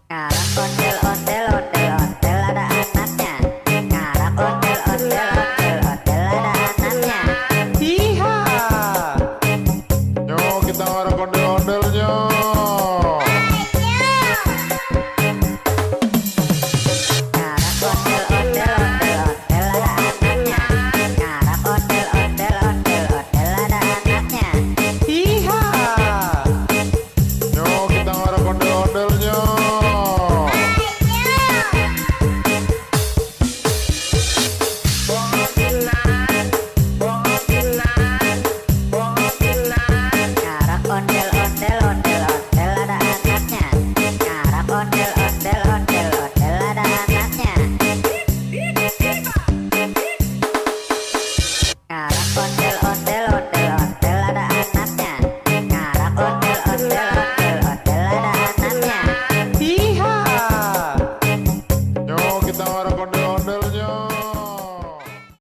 Ngarak ondel ondel ondel ondel ada anaknya. Ngarak ondel ondel ondel ondel ada anaknya. Iha. Yo kita ngarak ondel-ondelnya. Ngarak ondel ondel ondel ondel ada anaknya. Ngarak ondel ondel ondel ondel ada anaknya. Iha. Yo kita ngarak ondel-ondelnya. Ngarak ondel ondel ondel ondel ada anaknya. Ngarak ondel ondel ondel ondel ada anaknya. Ngarak ondel ondel ondel ondel ada anaknya. Ngarak ondel ondel ondel ondel ada anaknya. Iha. Yo kita ngarak ondel-ondelnya.